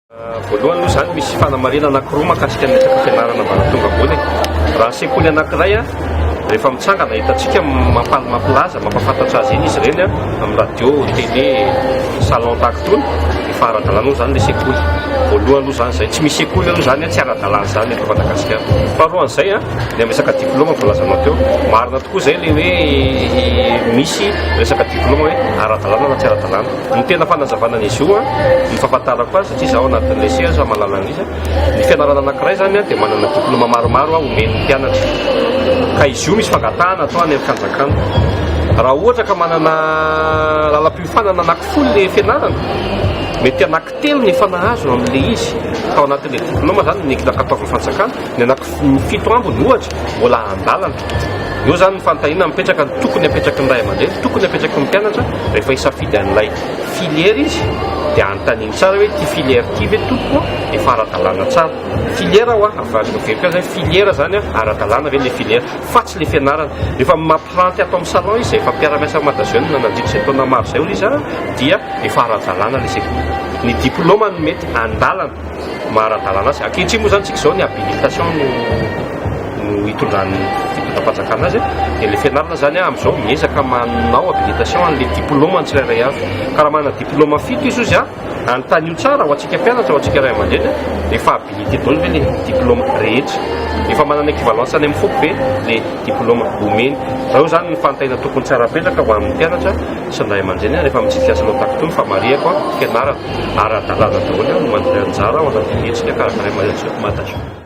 Voalohany aloha zany misy fanamarena anankiroa mahakasika ny resaka fianarana ambaratonga ambony. Raha sekoly anankiray rehefa mitsangana hitantsika mampilaza mampafantatra azy iny izy ireny amin'ny radio, télé, salon tahaka itony efa ara-dalàna zany le sekoly. Voalohany aloha zany zay, tsy misy sekoly aloha zany tsy ara-dalàna zany eto Madagasikara. Faharoan'izay ny resaka diplôma volazanao teo, marina tokoa zay le hoe misy resaka diplôma hoe ara-dalàna na tsy ara-dalàna. Ny tena fanazavana an'izy io ny fahafantarako azy satria zaho anatin'ny lycée zaho mahalala an'izy, ny fianarana anankiray zany dia manana diplôma maromaro omen'ny mpianatra, ka izy io misy fangatahana atao any amin'ny fanjakana. Raha ohatra ka manana lalam-pihofanana anankifolo le fianarana, mety anankitelo ny efa nahazo amin'le izy tao anatin'le diplôma zany ny nakataovan'ny fanjakana, ny anankifito ambiny ohatra mbola andalana. Io zany ny fantahina mipetraka tokony apetraky ny ray aman-dreny, tokony apetraky ny mpianatra rehefa hisafidy an'ilay filière izy dia anontaniany tsara hoe ty filière ty ve tompoko efa ara-dalàna tsara. Filière avariko very zany filière zany ara-dalàna ve le filière fa tsy le fianarana. Rehefa mampiranty ato amin'ny salon izy efa mpiara-miasa Madazone nanadito izay taona maro zay izy dia efa ara-dalàna le sekoly. Ny diplôma no mety andalana mahara-dalàna azy. Ankehitriny moa zany tsika izao ny habilitation no hitondran'ny fitondram-panjakana azy dia le fianarana zany amin'izao miezaka manao habilitation an'le diplôma tsirairay avy. Ka raha manana diplôma fito izy izy anontany io tsara ho antsika mpianatra, ho antsika ray aman-dreny efa habilité daholo ve le diplôma rehetra, efa manana équivalence any amin'ny foko ve le diplôma omeny. Zao zany ny fantahina tokony tsara apetraka ho amin'ny mpianatra sy ny ray aman-dreny rehefa mitsika asanao tahaka itony fa mariako fianarana ara-dalàna daholo no mandray anjara ao anatin'ny hetsika karakara Madazone.